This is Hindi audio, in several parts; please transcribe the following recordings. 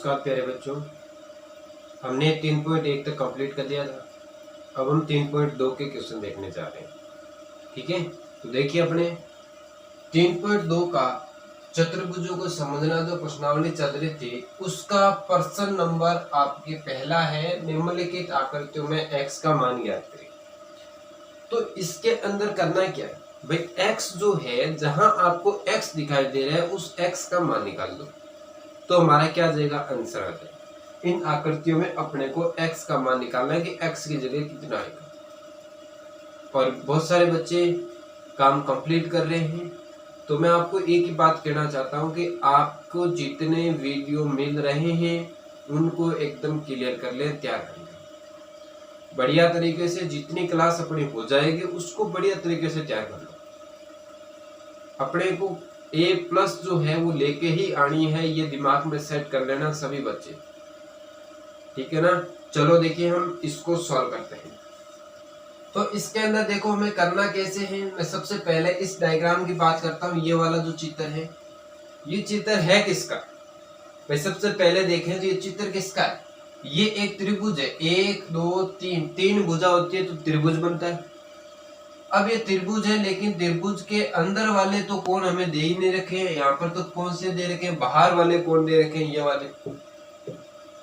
नमस्कार प्यारे बच्चों, हमने 3.1 तक कंप्लीट कर दिया था। अब हम 3.2 के क्वेश्चन देखने जा रहे हैं। ठीक है, तो देखिए अपने 3.2 का चतुर्भुजों को समझना जो प्रश्नावली चल रही थी उसका प्रश्न नंबर आपके पहला है, निम्नलिखित आकृतियों में x का मान ज्ञात करें। तो इसके अंदर करना क्या है भाई, x जो है जहां आपको x दिखाई दे रहा है उस x का मान निकाल दो, तो हमारा क्या आ जाएगा, आंसर आ जाएगा। इन आकृतियों में अपने को x का मान निकालना है कि x की जगह कितना आएगा। और बहुत सारे बच्चे काम कंप्लीट कर रहे हैं, तो मैं आपको एक ही बात कहना चाहता हूं कि आपको जितने वीडियो मिल रहे हैं उनको एकदम क्लियर कर लें, तैयार कर लें बढ़िया तरीके से। जितनी क्लास अपनी हो जाएगी उसको बढ़िया तरीके से तैयार कर लो। अपने को A+ जो है वो लेके ही आनी है, ये दिमाग में सेट कर लेना सभी बच्चे, ठीक है ना। चलो देखिए हम इसको सॉल्व करते हैं। तो इसके अंदर देखो हमें करना कैसे है। मैं सबसे पहले इस डायग्राम की बात करता हूँ। ये वाला जो चित्र है, ये चित्र है किसका भाई, सबसे पहले देखें तो ये चित्र किसका है। ये एक त्रिभुज है, 1 2 3, 3 भुजा होती है तो त्रिभुज बनता है। अब ये त्रिभुज है, लेकिन त्रिभुज के अंदर वाले तो कोण हमें दे ही नहीं रखे हैं। यहाँ पर तो कौन से दे रखे हैं, बाहर वाले कोण दे रखे हैं, ये वाले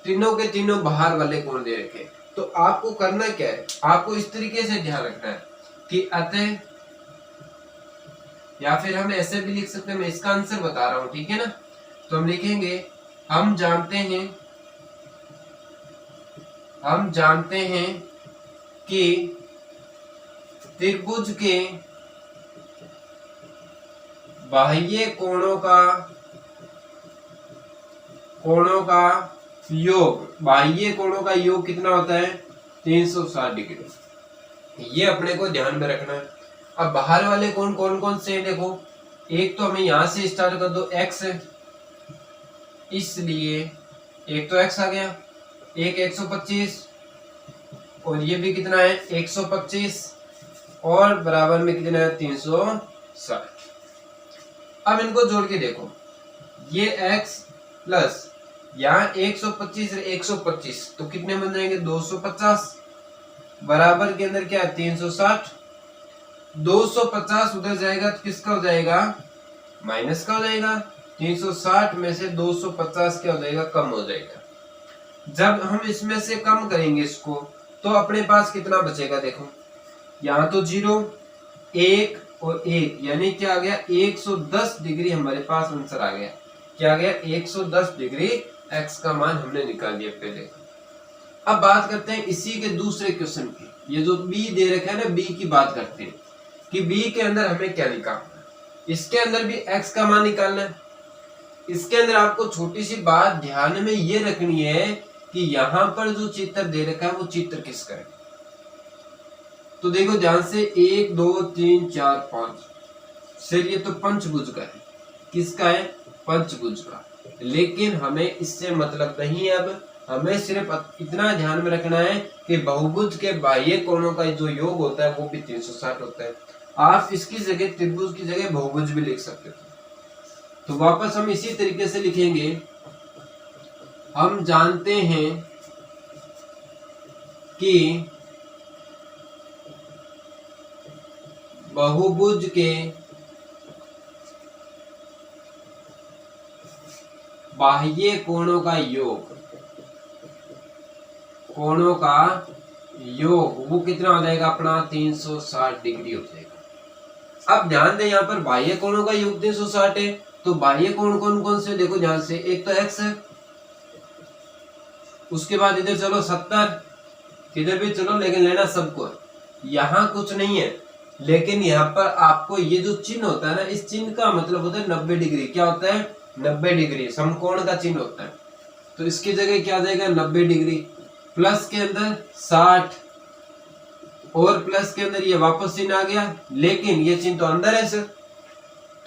तीनों के तीनों बाहर वाले कोण दे रखे हैं। तो आपको करना क्या है, आपको इस तरीके से ध्यान रखना है कि अतः, या फिर हम ऐसे भी लिख सकते हैं, मैं इसका आंसर बता रहा हूं, ठीक है ना। तो हम लिखेंगे हम जानते हैं कि त्रिभुज के बाह्य कोणों का योग, बाह्य कोणों का योग कितना होता है, 360 डिग्री। ये अपने को ध्यान में रखना है। अब बाहर वाले कोण कौन कौन से हैं, देखो एक तो हमें यहां से स्टार्ट कर दो, x है, इसलिए एक तो x आ गया, एक 125 और ये भी कितना है 125 और बराबर में कितना है 360। अब इनको जोड़ के देखो, ये x प्लस यहाँ 125 और 125 तो कितने बन जाएंगे 250, बराबर के अंदर क्या है 360। 250 उधर जाएगा तो किसका हो जाएगा, माइनस का हो जाएगा। 360 में से 250 क्या हो जाएगा, कम हो जाएगा। जब हम इसमें से कम करेंगे इसको तो अपने पास कितना बचेगा, देखो यहाँ तो 0 1 और 1 यानी क्या आ गया 110 डिग्री। हमारे पास आंसर आ गया, क्या आ गया 110 डिग्री। x का मान हमने निकाल दिया पहले। अब बात करते हैं इसी के दूसरे क्वेश्चन की। ये जो b दे रखा है ना, b की बात करते हैं कि b के अंदर हमें क्या निकालना है। इसके अंदर भी x का मान निकालना है। इसके अंदर आपको छोटी सी बात ध्यान में ये रखनी है कि यहाँ पर जो चित्र दे रखा है वो चित्र किसका है। तो देखो ध्यान से, 1 2 3 4 5, फिर ये तो पंचभुज का है। किसका है, पंचभुज का। लेकिन हमें इससे मतलब नहीं है। अब हमें सिर्फ इतना ध्यान में रखना है कि बहुभुज के बाह्य कोणों का जो योग होता है वो भी 360 होता है। आप इसकी जगह त्रिभुज की जगह बहुभुज भी लिख सकते थे। तो वापस हम इसी तरीके से लिखेंगे, हम जानते हैं कि बहुभुज के बाह्य कोणों का योग वो कितना हो जाएगा अपना 360 डिग्री हो जाएगा। अब ध्यान दें, यहाँ पर बाह्य कोणों का योग 360 है, तो बाह्य कोण कौन कौन से, देखो ध्यान से, एक तो x है, उसके बाद इधर चलो 70, इधर भी चलो, लेकिन लेना सबको है। यहाँ कुछ नहीं है, लेकिन यहाँ पर आपको ये जो चिन्ह होता है ना, इस चिन्ह का मतलब होता है 90 डिग्री। क्या होता है, 90 डिग्री समकोण का चिन्ह होता है। तो इसकी जगह क्या आ जाएगा 90 डिग्री, प्लस के अंदर 60 और प्लस के अंदर ये वापस चिन्ह आ गया, लेकिन ये चिन्ह तो अंदर है सर।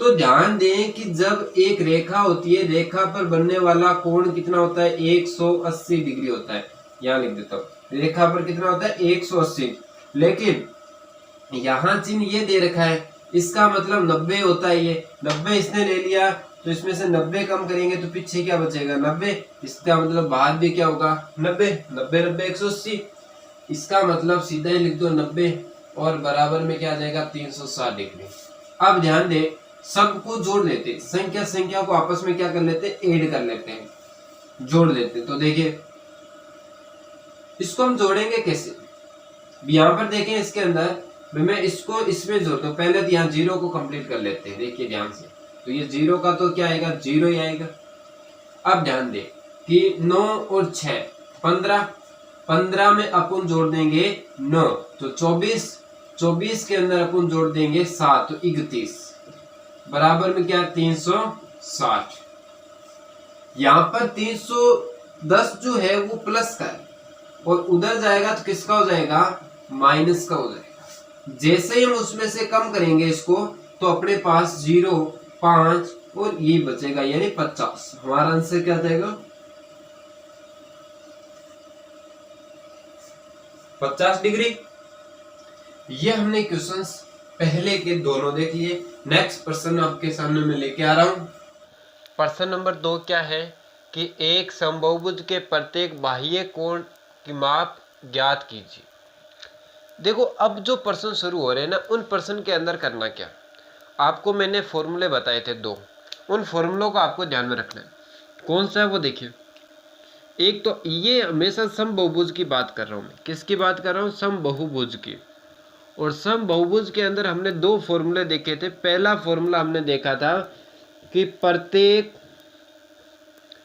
तो ध्यान दें कि जब एक रेखा होती है, रेखा पर बनने वाला कोण कितना होता है 180 डिग्री होता है। यहाँ लिख देता हूँ, रेखा पर कितना होता है 180, लेकिन यहाँ चिन्ह ये दे रखा है, इसका मतलब 90 होता है। ये 90 इसने ले लिया तो इसमें से 90 कम करेंगे तो पीछे क्या बचेगा 90। इसका मतलब बाहर भी क्या होगा 90, 90 90 180। इसका मतलब सीधा ही लिख दो 90 और बराबर में क्या आ जाएगा 360 डिग्री। अब ध्यान दे सबको जोड़ लेते, संख्या को आपस में क्या कर लेते ऐड कर लेते हैं, जोड़ लेते। तो देखिए इसको हम जोड़ेंगे कैसे, यहाँ पर देखें इसके अंदर मैं इसको इसमें जोड़ता हूँ। पहले तो यहाँ 0 को कंप्लीट कर लेते हैं, देखिए ध्यान से। तो ये 0 का तो क्या आएगा 0 ही आएगा। अब ध्यान दे कि 9 और 6 15, 15 में अपन जोड़ देंगे 9 तो 24, 24 के अंदर अपन जोड़ देंगे 7 तो 31 बराबर में क्या 360। यहाँ पर 310 जो है वो प्लस का है और उधर जाएगा तो किसका हो जाएगा माइनस का हो जाएगा। जैसे ही हम उसमें से कम करेंगे इसको तो अपने पास 0 5 और ये बचेगा यानी 50। हमारा आंसर क्या जाएगा 50 डिग्री। ये हमने क्वेश्चंस पहले के दोनों देख लिए। नेक्स्ट प्रश्न आपके सामने मैं लेके आ रहा हूं। प्रश्न नंबर 2 क्या है कि एक समबाहुभुज के प्रत्येक बाह्य कोण की माप ज्ञात कीजिए। देखो अब जो प्रश्न शुरू हो रहे हैं ना उन प्रश्न के अंदर करना क्या, आपको मैंने फॉर्मूले बताए थे 2, उन फॉर्मूलों को आपको ध्यान में रखना है। कौन सा है वो देखिए। एक तो ये हमेशा समबाहुभुज की बात कर रहा हूँ मैं, किसकी बात कर रहा हूँ समबाहुभुज की। और समबाहुभुज के अंदर हमने 2 फॉर्मूले देखे थे। पहला फॉर्मूला हमने देखा था कि प्रत्येक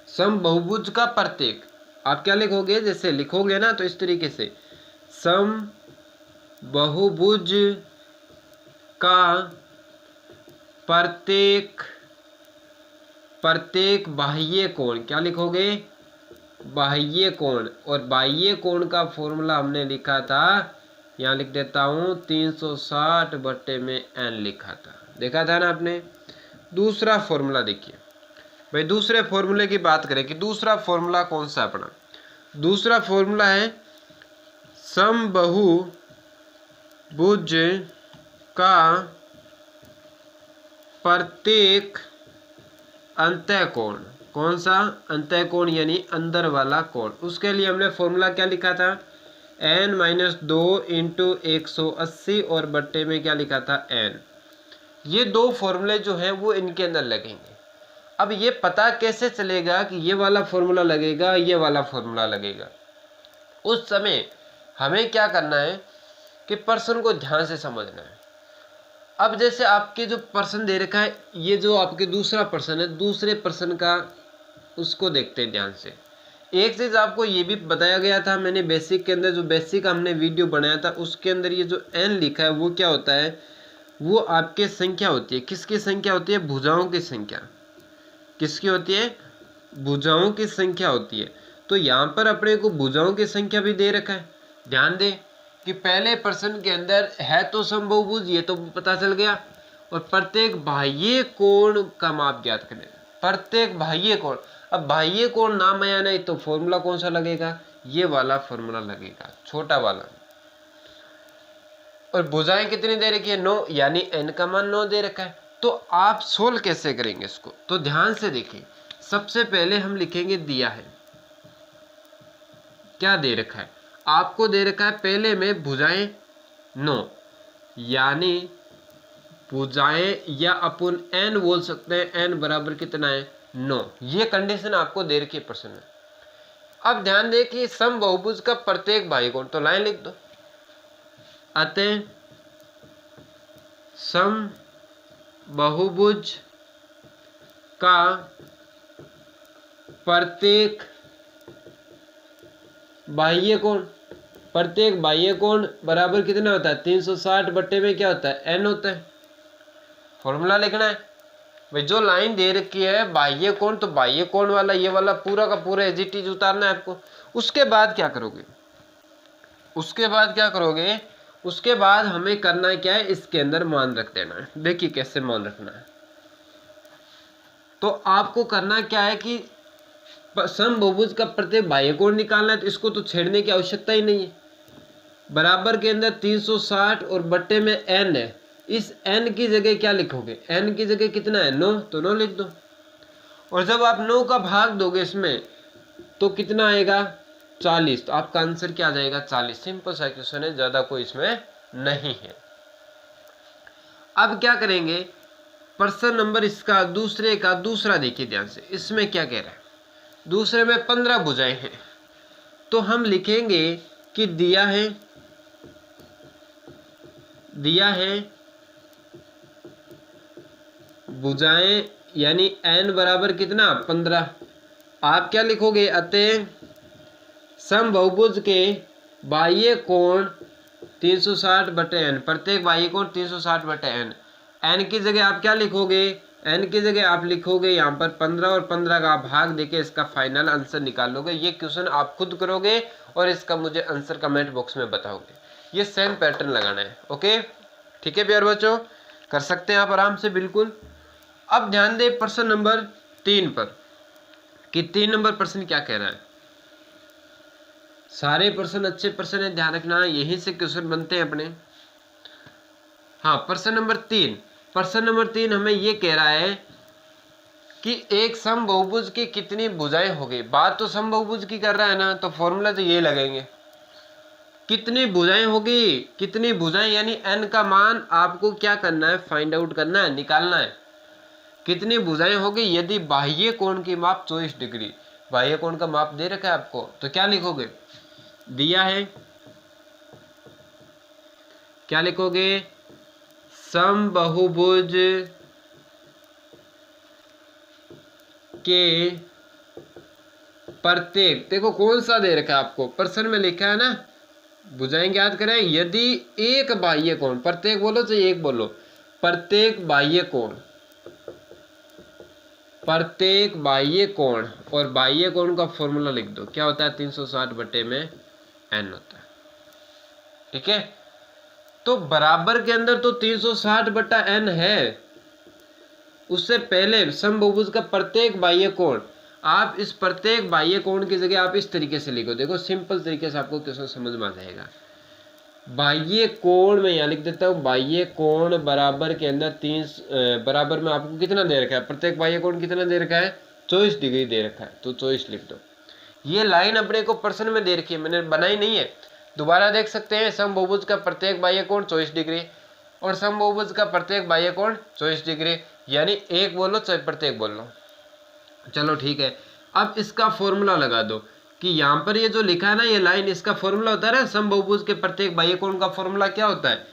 समबाहुभुज का प्रत्येक, आप क्या लिखोगे जैसे लिखोगे ना तो इस तरीके से समबाहुभुज का प्रत्येक बाह्य कोण, क्या लिखोगे बाह्य कोण। और बाह्य कोण का फॉर्मूला हमने लिखा था, यहाँ लिख देता हूँ 360 बट्टे में n लिखा था, देखा था ना आपने। दूसरा फॉर्मूला देखिए भाई, दूसरे फॉर्मूले की बात करें कि दूसरा फॉर्मूला कौन सा अपना। दूसरा फॉर्मूला है समबाहुभुज का प्रत्येक अंतःकोण। कौन सा अंतःकोण यानी अंदर वाला कोण। उसके लिए हमने फॉर्मूला क्या लिखा था n-2 इंटू 180 और बट्टे में क्या लिखा था n। ये 2 फॉर्मूले जो हैं वो इनके अंदर लगेंगे। अब ये पता कैसे चलेगा कि ये वाला फॉर्मूला लगेगा ये वाला फॉर्मूला लगेगा। उस समय हमें क्या करना है कि प्रश्न को ध्यान से समझना है। अब जैसे आपके जो प्रश्न दे रखा है, ये जो आपके दूसरा प्रश्न है, दूसरे प्रश्न का उसको देखते हैं ध्यान से। एक चीज आपको ये भी बताया गया था मैंने बेसिक के अंदर, जो बेसिक हमने वीडियो बनाया था उसके अंदर ये जो n लिखा है वो क्या होता है, वो आपके संख्या होती है। किसकी संख्या होती है भुजाओं की संख्या। किसकी होती है भुजाओं की संख्या होती है। तो यहाँ पर अपने को भुजाओं की संख्या भी दे रखा है। ध्यान दे कि पहले प्रश्न के अंदर है तो समबाहुभुज, ये तो पता चल गया। और प्रत्येक बाह्य कोण का माप ज्ञात करें। प्रत्येक बाह्य कोण, अब बाह्य कोण नाम आया नहीं तो फॉर्मूला कौन सा लगेगा, ये वाला फॉर्मूला लगेगा, छोटा वाला। और भुजाएं कितनी दे रखी है 9, यानी n का मान 9 दे रखा है। तो आप सोल्व कैसे करेंगे इसको, तो ध्यान से देखिए। सबसे पहले हम लिखेंगे दिया है, क्या दे रखा है आपको दे रखा है पहले में भुजाएं 9, यानी भुजाएं या अपन n बोल सकते हैं, n बराबर कितना है 9। ये कंडीशन आपको दे रखी है प्रश्न में। अब ध्यान दें कि समबाहुभुज का प्रत्येक बाह्य कोण, तो लाइन लिख दो। अतः समबाहुभुज का प्रत्येक बाह्य कोण, प्रत्येक बाह्य कोण बराबर कितना होता है 360 बट्टे में क्या होता है n होता है। फॉर्मूला लिखना है भाई, जो लाइन दे रखी है बाह्य कोण, तो बाह्य कोण वाला ये वाला पूरा का पूरा एज इट इज उतारना है आपको। उसके बाद क्या करोगे, उसके बाद क्या करोगे, उसके बाद हमें करना क्या है, इसके अंदर मान रख देना है। देखिए कैसे मान रखना है। तो आपको करना क्या है कि समबाहुभुज का प्रत्येक बाह्य कोण निकालना है, तो इसको तो छेड़ने की आवश्यकता ही नहीं है। बराबर के अंदर 360 और बट्टे में n है। इस n की जगह क्या लिखोगे, n की जगह कितना है 9, तो 9 लिख दो। और जब आप 9 का भाग दोगे इसमें तो कितना आएगा 40। तो आपका आंसर क्या आ जाएगा 40। सिंपल सा क्वेश्चन है, ज्यादा कोई इसमें नहीं है। अब क्या करेंगे, प्रश्न नंबर इसका दूसरे का दूसरा देखिए ध्यान से। इसमें क्या कह रहा है, दूसरे में 15 भुजाएं हैं। तो हम लिखेंगे कि दिया है भुजाएं यानी n बराबर कितना 15। आप क्या लिखोगे, अतः समबहुभुज के बाह्य कोण 360/n, प्रत्येक बाह्य कोण 360/n। n की जगह आप क्या लिखोगे, n की जगह आप लिखोगे यहाँ पर 15 और 15 का भाग देके इसका फाइनल आंसर निकाल लोगे। ये क्वेश्चन आप खुद करोगे और इसका मुझे आंसर कमेंट बॉक्स में बताओगे। ये सेम पैटर्न लगाना है। ओके ठीक है प्यारे बच्चों, कर सकते हैं आप आराम से बिल्कुल। अब ध्यान दें प्रश्न नंबर 3 पर कि 3 नंबर प्रश्न क्या कह रहा है। सारे प्रश्न अच्छे प्रश्न है, ध्यान रखना, यहीं से क्वेश्चन बनते हैं अपने। हाँ प्रश्न नंबर 3, प्रश्न नंबर 3 हमें ये कह रहा है कि एक समबहुभुज की कितनी भुजाएं होगी। बात तो समबहुभुज की कर रहा है ना, तो फॉर्मूला तो ये लगेंगे, कितनी भुजाएं होगी, कितनी भुजाएं यानी n का मान आपको क्या करना है, फाइंड आउट करना है, निकालना है। कितनी भुजाएं होगी यदि बाह्य कोण की माप 24 डिग्री, बाह्य कोण का माप दे रखा है आपको, तो क्या लिखोगे, दिया है, क्या लिखोगे, समबहुभुज के प्रत्येक, देखो कौन सा दे रखा है आपको, प्रश्न में लिखा है ना, भुजाएं याद करें, यदि एक बाह्य कोण, प्रत्येक बोलो तो एक बोलो, प्रत्येक बाह्य कोण, प्रत्येक बाह्य कोण, और बाह्य कोण का फॉर्मूला लिख दो, क्या होता है 360/n होता है। ठीक है, तो बराबर के अंदर तो 360/n है, उससे पहले समबहुभुज का प्रत्येक बाह्य कोण, आप इस प्रत्येक बाह्य कोण की जगह आप इस तरीके से लिखो, देखो सिंपल तरीके से आपको क्वेश्चन समझ में आ जाएगा। बाह्य कोण में यहाँ लिख देता हूँ, बाह्य कोण बराबर के अंदर बराबर में आपको कितना दे रखा है, प्रत्येक बाह्य कोण कितना दे रखा है 24 डिग्री दे रखा है, तो 24 लिख दो। ये लाइन अपने को प्रश्न में दे रखी है, मैंने बनाई नहीं है, दोबारा देख सकते हैं। समबहुभुज का प्रत्येक बाह्य कोण 24 डिग्री और समबहुभुज का प्रत्येक बाह्य कोण 24 डिग्री, यानी एक बोलो चाहे प्रत्येक बोल लो, चलो ठीक है। अब इसका फॉर्मूला लगा दो कि यहाँ पर ये जो लिखा है ना, ये लाइन, इसका फॉर्मूला होता है ना, समबहुभुज के प्रत्येक बाह्य कोण का फॉर्मूला क्या होता है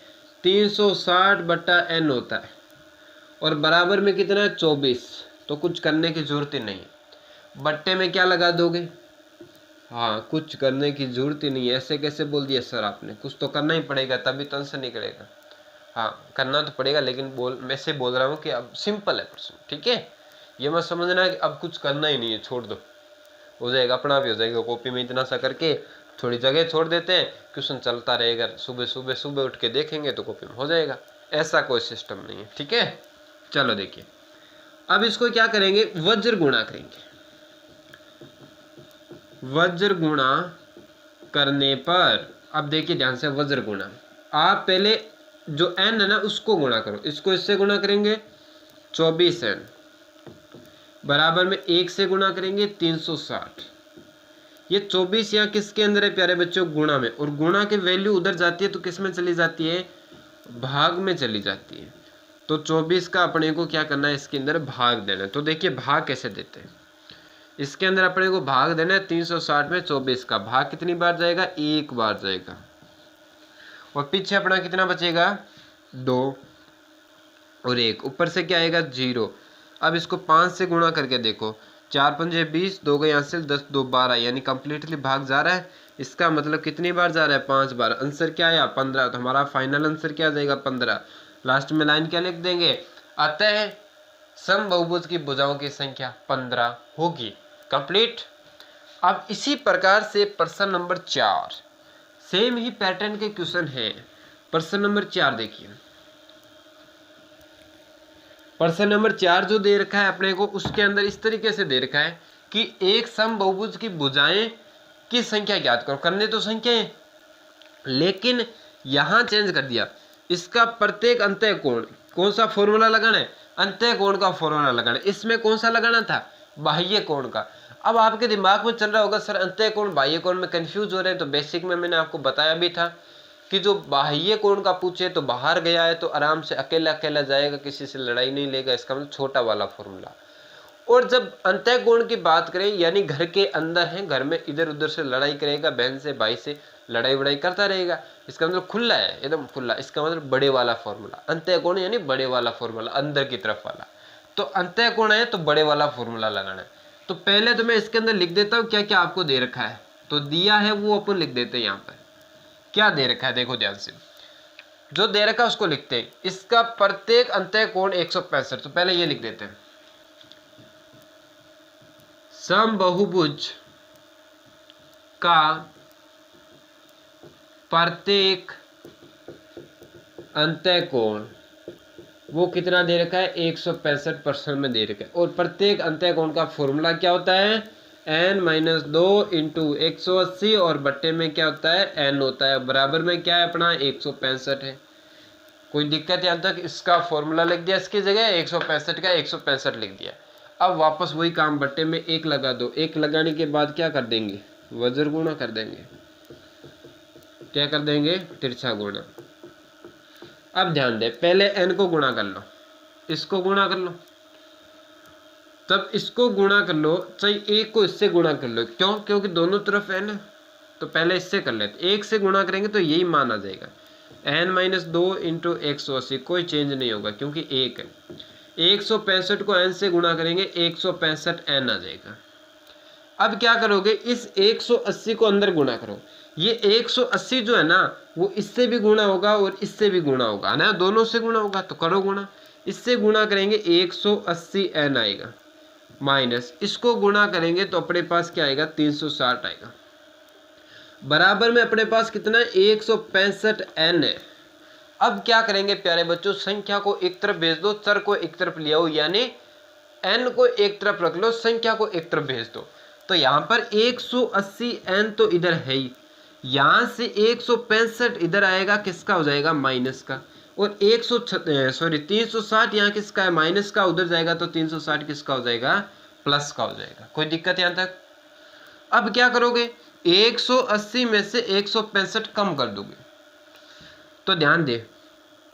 360/n होता है, और बराबर में कितना है 24। तो कुछ करने की जरूरत ही नहीं है, बट्टे में क्या लगा दोगे, हाँ कुछ करने की जरूरत ही नहीं है। ऐसे कैसे बोल दिया सर आपने, कुछ तो करना ही पड़ेगा तभी तो आंसर निकलेगा। हाँ करना तो पड़ेगा, लेकिन मैं से बोल रहा हूँ कि अब सिंपल है प्रश्न, ठीक है। ये मत समझना कि अब कुछ करना ही नहीं है, छोड़ दो, हो जाएगा अपना भी हो जाएगा। कॉपी में इतना सा करके थोड़ी जगह छोड़ देते हैं, क्वेश्चन चलता रहेगा, सुबह उठ के देखेंगे तो कॉपी में हो जाएगा। ऐसा कोई सिस्टम नहीं है, ठीक है। चलो देखिए, अब इसको क्या करेंगे, वज्र गुणा करेंगे। वज्र गुणा करने पर, अब देखिए ध्यान से, वज्र गुणा, आप पहले जो n है ना उसको गुणा करो, इसको इससे गुणा करेंगे 24n, बराबर में 1 से गुणा करेंगे 360। ये 24 यहाँ किसके अंदर है प्यारे बच्चों, गुणा में, और गुणा की वैल्यू उधर जाती है तो किस में चली जाती है, भाग में चली जाती है। तो 24 का अपने को क्या करना है, इसके अंदर भाग देना है। तो देखिए भाग कैसे देते हैं, इसके अंदर अपने को भाग देना है 360 में 24 का भाग कितनी बार जाएगा, एक बार जाएगा, और पीछे अपना कितना बचेगा 2 और 1, ऊपर से क्या आएगा 0। अब इसको 5 से गुणा करके देखो, 4 पंजे 20, 2 गए यहाँ से 10, 2 12, यानी कंप्लीटली भाग जा रहा है। इसका मतलब कितनी बार जा रहा है, 5 बार। आंसर क्या आया 15, तो हमारा फाइनल आंसर क्या आ जाएगा 15। लास्ट में लाइन क्या लिख देंगे, अतः समबहुभुज की भुजाओं की संख्या 15 होगी। कंप्लीट। अब इसी प्रकार से प्रश्न नंबर 4, सेम ही पैटर्न के क्वेश्चन है। प्रश्न नंबर 4 देखिए, प्रश्न नंबर 4 जो दे रखा है अपने को, उसके अंदर इस तरीके से दे रखा है कि एक समबहुभुज की भुजाएं की संख्या ज्ञात करो। करने तो संख्याएं, लेकिन यहां चेंज कर दिया, इसका प्रत्येक अंतःकोण, कौन सा फॉर्मूला लगाना है, अंतःकोण का फॉर्मूला लगाना है। इसमें कौन सा लगाना था, बाह्य कोण का। अब आपके दिमाग में चल रहा होगा सर अंतः कोण बाह्य कोण में कंफ्यूज हो रहे हैं, तो बेसिक में मैंने आपको बताया भी था कि जो बाह्य कोण का पूछे तो बाहर गया है तो आराम से अकेला अकेला जाएगा, किसी से लड़ाई नहीं लेगा, इसका मतलब छोटा वाला फॉर्मूला। और जब अंतः कोण की बात करें यानी घर के अंदर है, घर में इधर उधर से लड़ाई करेगा, बहन से भाई से लड़ाई वड़ाई करता रहेगा, इसका मतलब खुला है एकदम खुला, इसका मतलब बड़े वाला फॉर्मूला। अंतः कोण यानी बड़े वाला फॉर्मूला, अंदर की तरफ वाला। तो अंतः कोण है तो बड़े वाला फॉर्मूला लगाना है। तो पहले तो मैं इसके अंदर लिख देता हूँ क्या क्या आपको दे रखा है। तो दिया है वो अपन लिख देते हैं, यहाँ पर क्या दे रखा है देखो ध्यान से, जो दे रखा है उसको लिखते हैं। इसका प्रत्येक अंतः कोण 165, तो पहले ये लिख देते हैं समबाहुभुज का प्रत्येक अंतः कोण वो कितना दे रखा है 165% में दे रखा है। और प्रत्येक अंतः कोण का फॉर्मूला क्या होता है n-2 इंटू 180 और बट्टे में क्या होता है n होता है, बराबर में क्या है अपना 165 है। कोई दिक्कत यहाँ तक? इसका फॉर्मूला लिख दिया, इसकी जगह 165 का 165 लिख दिया। अब वापस वही काम, बट्टे में 1 लगा दो, 1 लगाने के बाद क्या कर देंगे वज्र गुणा कर देंगे, क्या कर देंगे तिरछा गुणा। अब ध्यान दे पहले n को गुणा कर लो, इसको गुणा कर लो, तब इसको गुणा कर लो, चाहे एक को इससे गुणा कर लो, क्यों? क्योंकि दोनों तरफ n है। तो पहले इससे कर लेते, 1 से गुणा करेंगे तो यही मान आ जाएगा n-2 इंटू 180, कोई चेंज नहीं होगा क्योंकि 1 है। 165 को n से गुणा करेंगे 165 n आ जाएगा। अब क्या करोगे इस 180 को अंदर गुणा करो, ये 180 जो है ना वो इससे भी गुणा होगा और इससे भी गुणा होगा ना, दोनों से गुणा होगा, तो करो गुणा। इससे गुणा करेंगे 180 n आएगा, माइनस इसको गुणा करेंगे तो अपने पास क्या आएगा 360 आएगा, बराबर में अपने पास कितना 165 n है। अब क्या करेंगे प्यारे बच्चों, संख्या को एक तरफ भेज दो, चर को एक तरफ ले आओ, यानी n को एक तरफ रख लो, संख्या को एक तरफ भेज दो। तो यहाँ पर 180 n तो इधर है ही, यहाँ से 165 इधर आएगा, किसका हो जाएगा माइनस का, और 360 यहाँ किसका है माइनस का, उधर जाएगा तो 360 किसका हो जाएगा प्लस का हो जाएगा। कोई दिक्कत यहाँ तक? अब क्या करोगे 180 में से 165 कम कर दोगे, तो ध्यान दे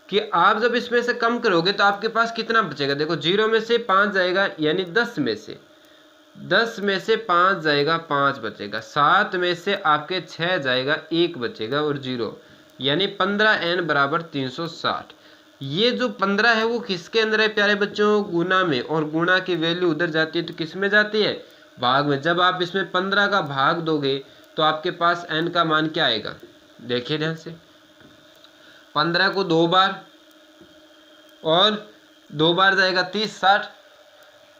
कि आप जब इसमें से कम करोगे तो आपके पास कितना बचेगा, देखो 0 में से 5 जाएगा यानी 10 में से 5 जाएगा 5 बचेगा, 7 में से आपके 6 जाएगा 1 बचेगा और 0 यानी 15n बराबर 360। ये जो 15 है वो किसके अंदर है प्यारे बच्चों, गुना में, और गुना की वैल्यू उधर जाती है तो किस में जाती है भाग में। जब आप इसमें 15 का भाग दोगे तो आपके पास n का मान क्या आएगा, देखिए ध्यान से, 15 को 2 बार और 2 बार जाएगा 30, 60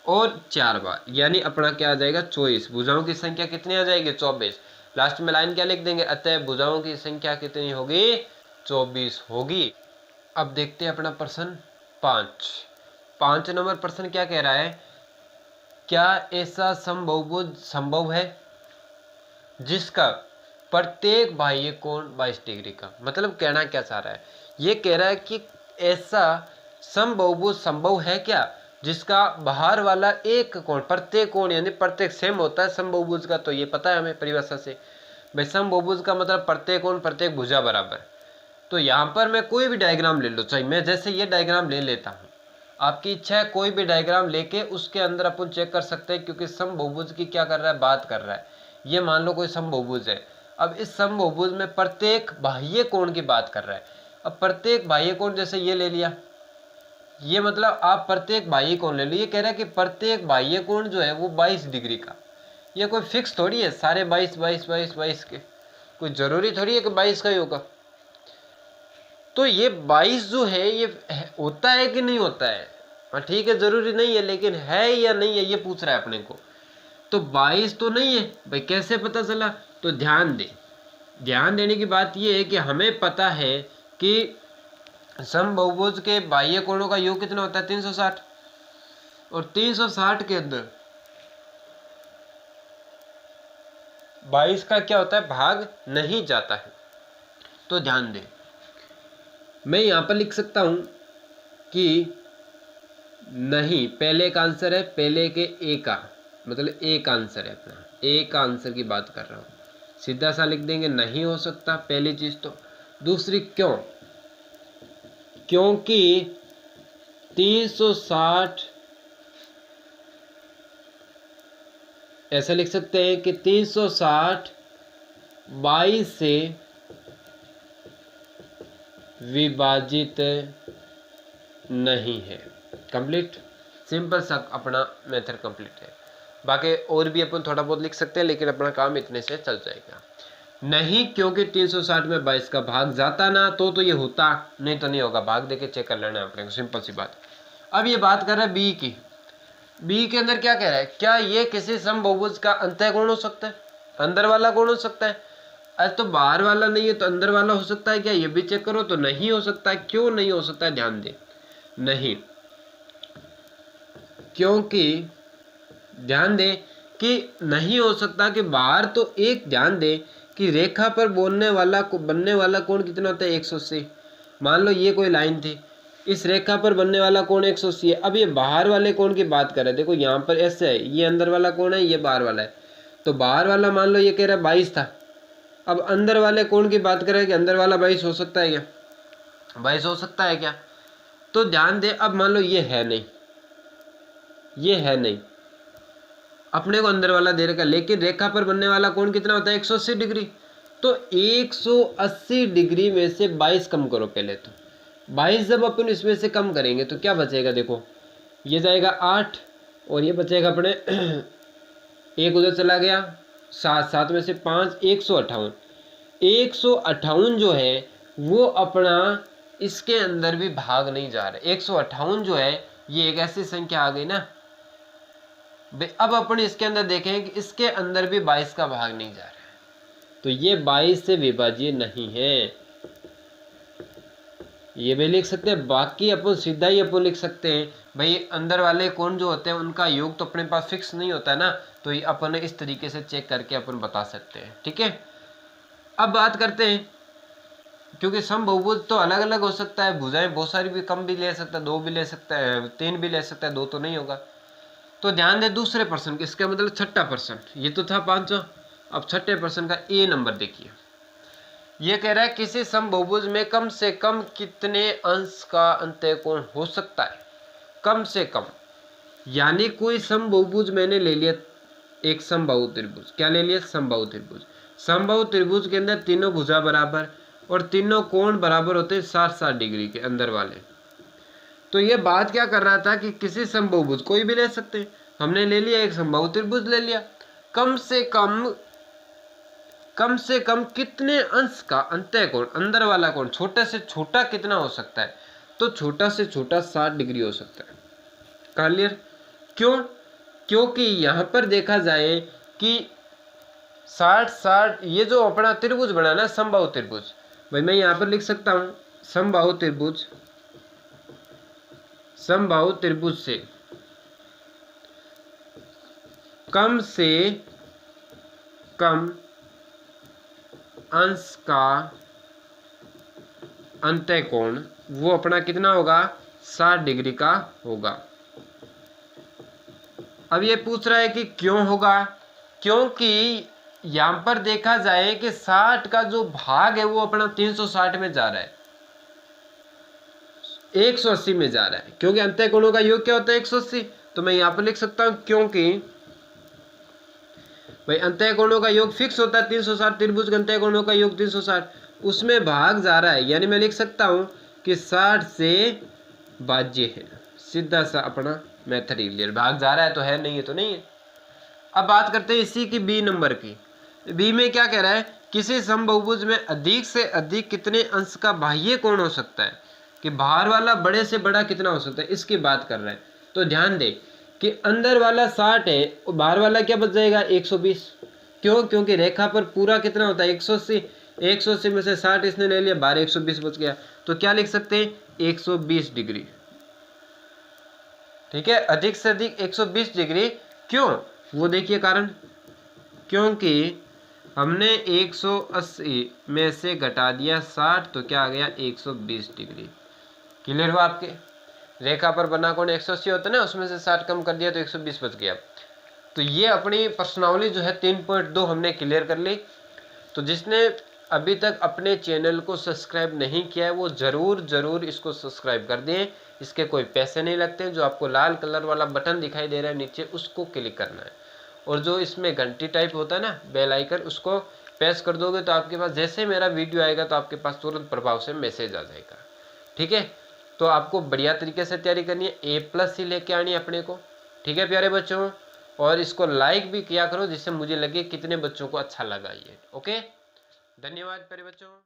और 4 बार, यानी अपना क्या आ जाएगा 24। भुजाओं की संख्या कितनी आ जाएगी 24। लास्ट में लाइन क्या लिख देंगे, अतः भुजाओं की संख्या कितनी होगी 24 होगी। अब देखते हैं अपना प्रश्न 5 नंबर प्रश्न क्या कह रहा है, क्या ऐसा समबाहुभुज संभव है जिसका प्रत्येक बाह्य कोण 22 डिग्री का। मतलब कहना क्या चाह रहा है, ये कह रहा है कि ऐसा समबाहुभुज संभव है क्या जिसका बाहर वाला एक कोण, प्रत्येक कोण यानी प्रत्येक सेम होता है समबाहुभुज का, तो ये पता है हमें परिभाषा से भाई, समबाहुभुज का मतलब प्रत्येक कोण प्रत्येक भुजा बराबर। तो यहाँ पर मैं कोई भी डायग्राम ले लो, चाहे मैं जैसे ये डायग्राम ले लेता हूँ, आपकी इच्छा है कोई भी डायग्राम लेके उसके अंदर अपन चेक कर सकते हैं, क्योंकि समबाहुभुज की क्या कर रहा है बात कर रहा है। ये मान लो कोई समबाहुभुज है, अब इस समबाहुभुज में प्रत्येक बाह्य कोण की बात कर रहा है। अब प्रत्येक बाह्य कोण जैसे ये ले लिया, ये मतलब आप प्रत्येक बाह्य कोण ले लो, ये कह रहा है कि प्रत्येक बाह्य कोण जो है वो 22 डिग्री का। ये कोई फिक्स थोड़ी है सारे 22 के, कोई जरूरी थोड़ी है कि 22 का ही होगा। तो ये 22 जो है ये होता है कि नहीं होता है, हाँ ठीक है जरूरी नहीं है, लेकिन है या नहीं है ये पूछ रहा है अपने को। तो 22 तो नहीं है भाई, कैसे पता चला, तो ध्यान देने की बात ये है कि हमें पता है कि समबाहुभुज के बाह्य कोणों का योग कितना होता है 360, और 360 के अंदर 22 का क्या होता है भाग नहीं जाता है। तो ध्यान दें, मैं यहां पर लिख सकता हूं कि नहीं, पहले का आंसर है पहले के ए का, मतलब ए का आंसर है अपना, ए का आंसर की बात कर रहा हूँ। सीधा सा लिख देंगे नहीं हो सकता, पहली चीज तो। दूसरी क्यों, क्योंकि 360 ऐसा लिख सकते हैं कि 360 22 से विभाजित नहीं है। कंप्लीट, सिंपल सा अपना मेथड कंप्लीट है। बाकी और भी अपन थोड़ा बहुत लिख सकते हैं, लेकिन अपना काम इतने से चल जाएगा। नहीं क्योंकि 360 में 22 का भाग जाता ना तो ये होता, नहीं तो नहीं होगा। भाग देके चेक कर लेना अपने को, सिंपल सी बात। अब ये बात कर रहा है बी की। बी के अंदर क्या कह रहा है, क्या ये किसी समबहुभुज का अंतःकोण हो सकता है, अंदर वाला कोण हो सकता है। अरे तो बाहर वाला नहीं है तो अंदर वाला हो सकता है क्या, ये भी चेक करो। तो नहीं हो सकता है। क्यों नहीं हो सकता है, ध्यान दे। नहीं क्योंकि ध्यान दे कि नहीं हो सकता कि बाहर तो एक, ध्यान दे कि रेखा पर बनने वाला कोण कितना होता है, 180। मान लो ये कोई लाइन थी, इस रेखा पर बनने वाला कोण 180 है। अब ये बाहर वाले कोण की बात कर रहे हैं, देखो यहाँ पर ऐसे है, ये अंदर वाला कोण है, ये बाहर वाला है। तो बाहर वाला मान लो ये कह रहा है 22 था। अब अंदर वाले कोण की बात करें कि अंदर वाला 22 हो सकता है क्या, 22 हो सकता है क्या। तो ध्यान दे, अब मान लो ये है नहीं, ये है नहीं, अपने को अंदर वाला दे रखा, लेकिन रेखा पर बनने वाला कोण कितना होता है, 180 डिग्री। तो 180 डिग्री में से 22 कम करो पहले। तो 22 जब अपन इसमें से कम करेंगे तो क्या बचेगा, देखो ये जाएगा 8 और ये बचेगा अपने एक उधर चला गया 7, 7 में से 5, 158। 158 जो है वो अपना इसके अंदर भी भाग नहीं जा रहा। 158 जो है ये एक ऐसी संख्या आ गई ना। अब अपन इसके अंदर देखें कि इसके अंदर भी 22 का भाग नहीं जा रहा है, तो ये 22 से विभाज्य नहीं है। ये भी लिख सकते हैं। बाकी अपन सीधा ही अपन लिख सकते हैं भाई, अंदर वाले कोण जो होते हैं उनका योग तो अपने पास फिक्स नहीं होता है ना, तो ये अपन इस तरीके से चेक करके अपन बता सकते हैं। ठीक है, अब बात करते हैं, क्योंकि समबहुभुज तो अलग अलग हो सकता है, भुजाएं बहुत सारी भी, कम भी ले सकता है, 2 भी ले सकता है, 3 भी ले सकता है, 2 तो नहीं होगा। तो ध्यान दे दूसरे प्रश्न, इसका मतलब छठा प्रश्न, ये तो था 5वां। अब छठे प्रश्न का ए नंबर देखिए। ये कह रहा है किसी समबहुभुज में कम से कम कितने अंश का अंतःकोण हो सकता है, कम से कम। यानी कोई समबहुभुज मैंने ले लिया, एक समबाहु त्रिभुज, क्या ले लिया, समबाहु त्रिभुज। समबाहु त्रिभुज के अंदर तीनों भुजा बराबर और तीनों कोण बराबर होते हैं 60-60 डिग्री के अंदर वाले। तो ये बात क्या कर रहा था कि किसी समबहुभुज, कोई भी ले सकते हैं, हमने ले लिया एक समबाहु त्रिभुज ले लिया, कम से कम कितने अंश का अंतःकोण, अंदर वाला कोण छोटे से छोटा कितना हो सकता है, तो छोटा से छोटा 60 डिग्री हो सकता है। क्लियर, क्यों, क्योंकि यहाँ पर देखा जाए कि 60-60 ये जो अपना त्रिभुज बना ना समबाहु त्रिभुज, भाई मैं यहाँ पर लिख सकता हूँ समबाहु त्रिभुज, समबाहु त्रिभुज से कम अंश का अंतःकोण वो अपना कितना होगा, 60 डिग्री का होगा। अब ये पूछ रहा है कि क्यों होगा, क्योंकि यहां पर देखा जाए कि 60 का जो भाग है वो अपना 360 में जा रहा है, 180 में जा रहा है, क्योंकि अंतःकोणों का योग क्या होता है, 180। तो मैं यहां पर लिख सकता हूं क्योंकि भाई अंतःकोणों का योग फिक्स होता है 360, त्रिभुज के अंतःकोणों का योग 360, उसमें भाग जा रहा है, यानी मैं लिख सकता हूं कि 60 से भाज्य है। सीधा सा अपना मेथड क्लियर, भाग जा रहा है तो है, नहीं है तो नहीं है। अब बात करते हैं इसी की बी नंबर की। बी में क्या कह रहा है, किसी समबहुभुज में अधिक से अधिक कितने अंश का बाह्य कोण हो सकता है, कि बाहर वाला बड़े से बड़ा कितना हो सकता है, इसकी बात कर रहा है। तो ध्यान दे कि अंदर वाला 60 है और बाहर वाला क्या बच जाएगा, 120। क्यों, क्योंकि रेखा पर पूरा कितना होता है, 180। 180 में से 60 इसने ले लिया, बाहर 120 बच गया। तो क्या लिख सकते हैं, 120 डिग्री। ठीक है, अधिक से अधिक 120 डिग्री। क्यों, वो देखिए कारण, क्योंकि हमने 180 में से घटा दिया 60, तो क्या आ गया, 120 डिग्री। क्लियर हुआ आपके, रेखा पर बना कोण 180 होता है ना, उसमें से 60 कम कर दिया तो 120 बच गया। तो ये अपनी प्रश्नावली जो है 3.2 हमने क्लियर कर ली। तो जिसने अभी तक अपने चैनल को सब्सक्राइब नहीं किया है वो ज़रूर इसको सब्सक्राइब कर दें। इसके कोई पैसे नहीं लगते, जो आपको लाल कलर वाला बटन दिखाई दे रहा है नीचे उसको क्लिक करना है, और जो इसमें घंटी टाइप होता है ना बेल आइकन, उसको प्रेस कर दोगे तो आपके पास जैसे मेरा वीडियो आएगा तो आपके पास तुरंत प्रभाव से मैसेज आ जाएगा। ठीक है, तो आपको बढ़िया तरीके से तैयारी करनी है, A+ ही लेके आनी है अपने को। ठीक है प्यारे बच्चों, और इसको लाइक भी किया करो जिससे मुझे लगे कितने बच्चों को अच्छा लगा ये। ओके, धन्यवाद प्यारे बच्चों।